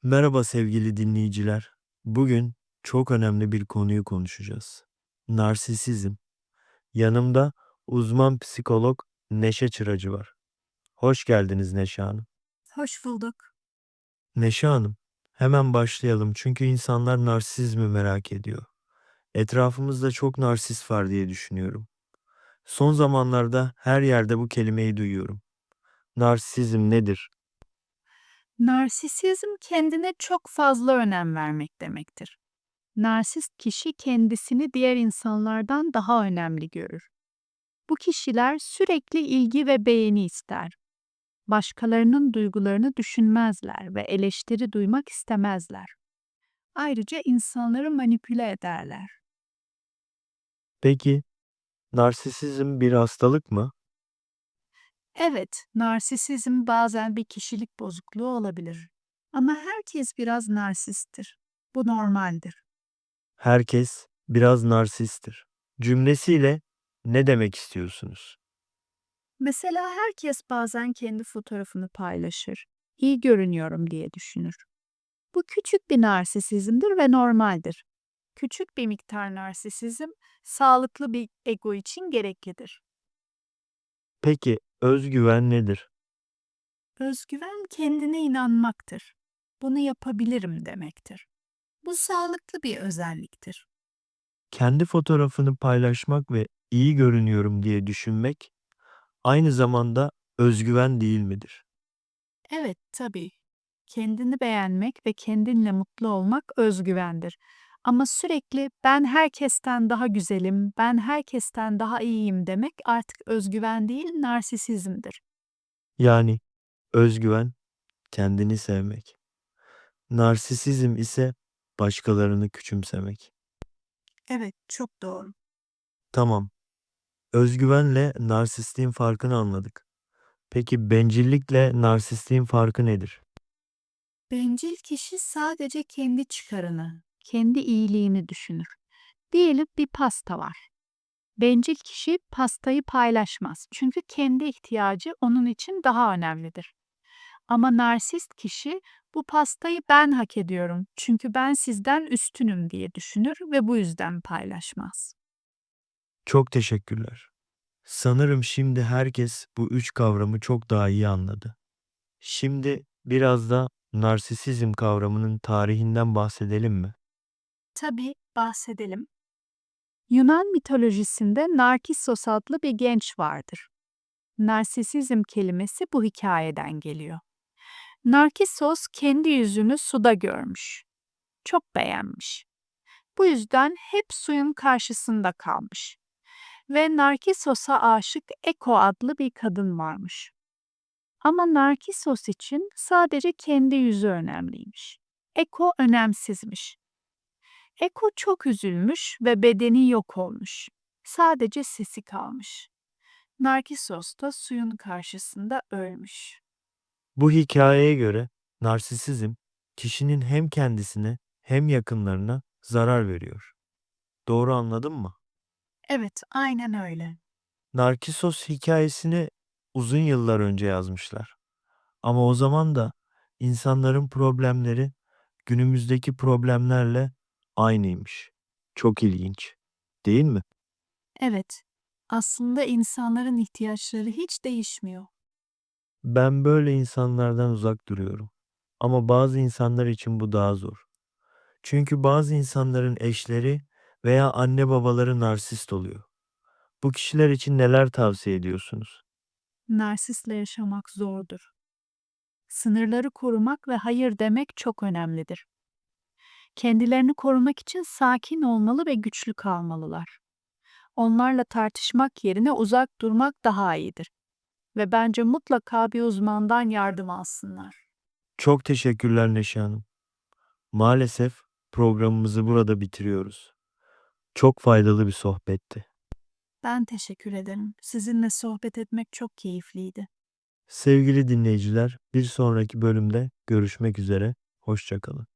Merhaba sevgili dinleyiciler. Bugün çok önemli bir konuyu konuşacağız. Narsisizm. Yanımda uzman psikolog Neşe Çıracı var. Hoş geldiniz Neşe Hanım. Hoş bulduk. Neşe Hanım, hemen başlayalım çünkü insanlar narsizmi merak ediyor. Etrafımızda çok narsist var diye düşünüyorum. Son zamanlarda her yerde bu kelimeyi duyuyorum. Narsizm nedir? Narsisizm kendine çok fazla önem vermek demektir. Narsist kişi kendisini diğer insanlardan daha önemli görür. Bu kişiler sürekli ilgi ve beğeni ister. Başkalarının duygularını düşünmezler ve eleştiri duymak istemezler. Ayrıca insanları manipüle ederler. Peki, narsisizm bir hastalık mı? Evet, narsisizm bazen bir kişilik bozukluğu olabilir. Ama herkes biraz narsisttir. Bu normaldir. Herkes biraz narsisttir. Cümlesiyle ne demek istiyorsunuz? Mesela herkes bazen kendi fotoğrafını paylaşır. İyi görünüyorum diye düşünür. Bu küçük bir narsisizmdir ve normaldir. Küçük bir miktar narsisizm sağlıklı bir ego için gereklidir. Peki özgüven nedir? Özgüven kendine inanmaktır. Bunu yapabilirim demektir. Bu sağlıklı bir özelliktir. Kendi fotoğrafını paylaşmak ve iyi görünüyorum diye düşünmek aynı zamanda özgüven değil midir? Evet, tabii. Kendini beğenmek ve kendinle mutlu olmak özgüvendir. Ama sürekli ben herkesten daha güzelim, ben herkesten daha iyiyim demek artık özgüven değil, narsisizmdir. Yani özgüven kendini sevmek. Narsisizm ise başkalarını küçümsemek. Evet, çok doğru. Tamam. Özgüvenle narsistliğin farkını anladık. Peki bencillikle narsistliğin farkı nedir? Bencil kişi sadece kendi çıkarını, kendi iyiliğini düşünür. Diyelim bir pasta var. Bencil kişi pastayı paylaşmaz. Çünkü kendi ihtiyacı onun için daha önemlidir. Ama narsist kişi bu pastayı ben hak ediyorum çünkü ben sizden üstünüm diye düşünür ve bu yüzden paylaşmaz. Çok teşekkürler. Sanırım şimdi herkes bu üç kavramı çok daha iyi anladı. Şimdi biraz da narsisizm kavramının tarihinden bahsedelim mi? Tabii bahsedelim. Yunan mitolojisinde Narkissos adlı bir genç vardır. Narsisizm kelimesi bu hikayeden geliyor. Narkissos kendi yüzünü suda görmüş. Çok beğenmiş. Bu yüzden hep suyun karşısında kalmış. Ve Narkissos'a aşık Eko adlı bir kadın varmış. Ama Narkissos için sadece kendi yüzü önemliymiş. Eko önemsizmiş. Eko çok üzülmüş ve bedeni yok olmuş. Sadece sesi kalmış. Narkissos da suyun karşısında ölmüş. Bu hikayeye göre narsisizm kişinin hem kendisine hem yakınlarına zarar veriyor. Doğru anladın mı? Evet, aynen öyle. Narkisos hikayesini uzun yıllar önce yazmışlar. Ama o zaman da insanların problemleri günümüzdeki problemlerle aynıymış. Çok ilginç, değil mi? Evet, aslında insanların ihtiyaçları hiç değişmiyor. Ben böyle insanlardan uzak duruyorum. Ama bazı insanlar için bu daha zor. Çünkü bazı insanların eşleri veya anne babaları narsist oluyor. Bu kişiler için neler tavsiye ediyorsunuz? Narsistle yaşamak zordur. Sınırları korumak ve hayır demek çok önemlidir. Kendilerini korumak için sakin olmalı ve güçlü kalmalılar. Onlarla tartışmak yerine uzak durmak daha iyidir. Ve bence mutlaka bir uzmandan yardım alsınlar. Çok teşekkürler Neşe Hanım. Maalesef programımızı burada bitiriyoruz. Çok faydalı bir sohbetti. Ben teşekkür ederim. Sizinle sohbet etmek çok keyifliydi. Sevgili dinleyiciler, bir sonraki bölümde görüşmek üzere. Hoşça kalın.